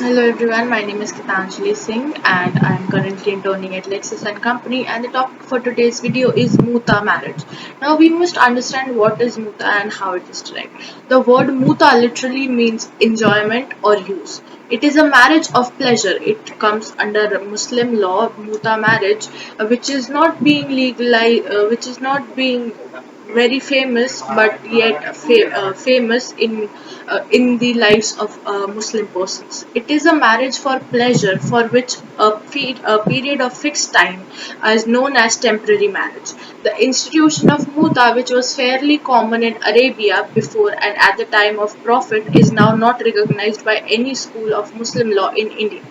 Hello everyone, my name is Kitanjali Singh and I am currently interning at Lexis and Company, and the topic for today's video is Muta marriage. Now we must understand what is Muta and how it is derived. The word Muta literally means enjoyment or use. It is a marriage of pleasure. It comes under Muslim law, Muta marriage, which is not being legalized, which is not being very famous, but yet famous in the lives of Muslim persons. It is a marriage for pleasure, for which a period of fixed time is known as temporary marriage. The institution of muta, which was fairly common in Arabia before and at the time of Prophet, is now not recognized by any school of Muslim law in India,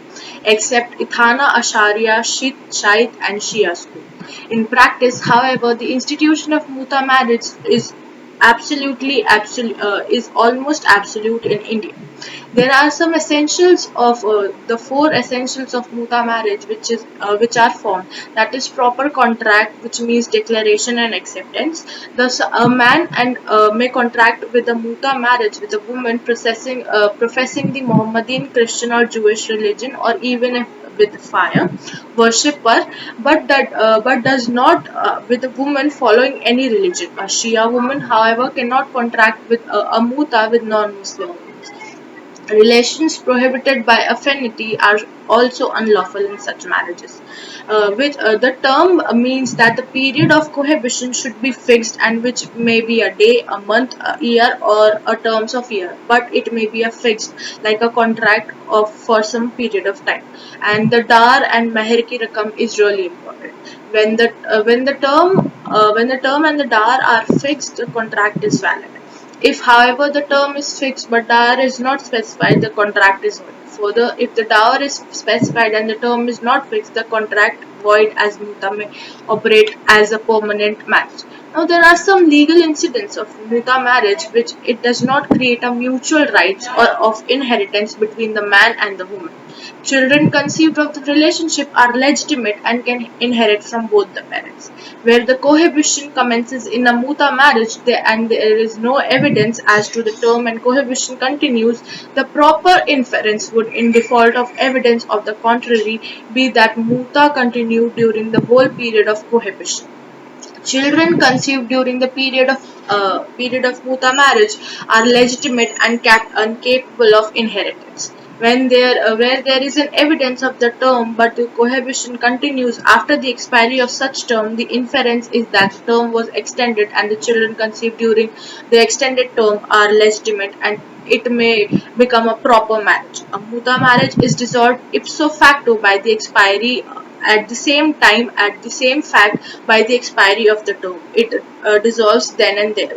except Ithana Asharia, Shiite, and Shia school. In practice, however, the institution of muta marriage is almost absolute in India. There are some essentials of the four essentials of muta marriage, which are formed. That is proper contract, which means declaration and acceptance. Thus, a man and may contract with a muta marriage with a woman professing the Mohammedan, Christian, or Jewish religion, or even if with fire worshipper, but does not with a woman following any religion. A Shia woman, however, cannot contract with a muta with non-Muslim women. Relations prohibited by affinity are also unlawful in such marriages. Which The term means that the period of cohabitation should be fixed, and which may be a day, a month, a year, or a terms of year. But it may be a fixed, like a contract of for some period of time. And the dar and meher ki rakam is really important. When the term and the dar are fixed, the contract is valid. If, however, the term is fixed but dower is not specified, the contract is void. Further, if the dower is specified and the term is not fixed, the contract void as muta may operate as a permanent marriage. Now, there are some legal incidents of muta marriage which it does not create a mutual rights or of inheritance between the man and the woman. Children conceived of the relationship are legitimate and can inherit from both the parents. Where the cohabitation commences in a muta marriage and there is no evidence as to the term and cohabitation continues, the proper inference would, in default of evidence of the contrary, be that muta continued during the whole period of cohabitation. Children conceived during the period of muta marriage are legitimate and capable of inheritance. Where there is an evidence of the term but the cohabitation continues after the expiry of such term, the inference is that the term was extended and the children conceived during the extended term are legitimate, and it may become a proper marriage. A muta marriage is dissolved ipso facto by the expiry at the same time at the same fact by the expiry of the term. It dissolves then and there.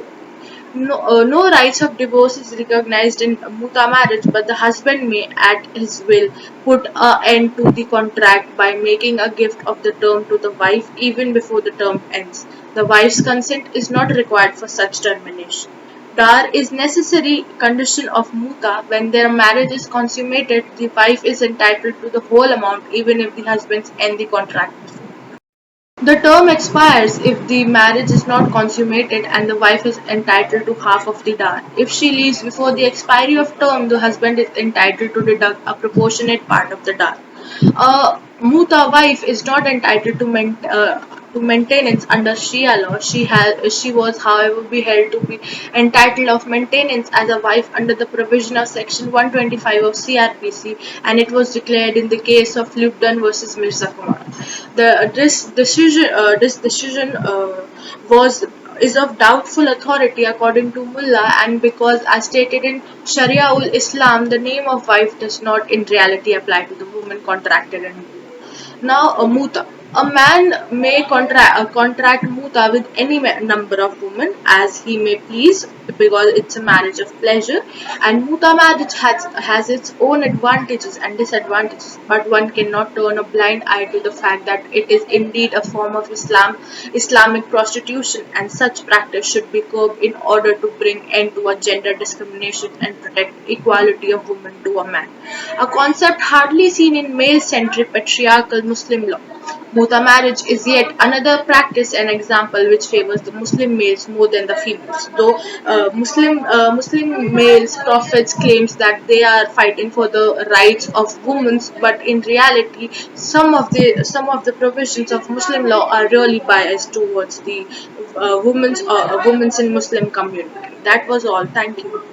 No rights of divorce is recognized in muta marriage, but the husband may, at his will, put an end to the contract by making a gift of the term to the wife even before the term ends. The wife's consent is not required for such termination. Dar is necessary condition of muta. When their marriage is consummated, the wife is entitled to the whole amount even if the husband ends the contract before. The term expires if the marriage is not consummated and the wife is entitled to half of the dar. If she leaves before the expiry of term, the husband is entitled to deduct a proportionate part of the dar. A muta wife is not entitled to maintenance under Shia law. She was, however, be held to be entitled of maintenance as a wife under the provision of Section 125 of CRPC, and it was declared in the case of Lupton versus Mirza Kumar. This decision was is of doubtful authority according to Mullah, and because, as stated in Sharia ul Islam, the name of wife does not in reality apply to the woman contracted in now, a muta. A man may contract muta with any number of women as he may please, because it's a marriage of pleasure. And muta marriage has its own advantages and disadvantages, but one cannot turn a blind eye to the fact that it is indeed a form of Islamic prostitution, and such practice should be curbed in order to bring end to a gender discrimination and protect equality of women to a man, a concept hardly seen in male-centric patriarchal Muslim law. Muta marriage is yet another practice and example which favors the Muslim males more than the females. Though Muslim males prophets claims that they are fighting for the rights of women, but in reality, some of the provisions of Muslim law are really biased towards the women's in Muslim community. That was all. Thank you.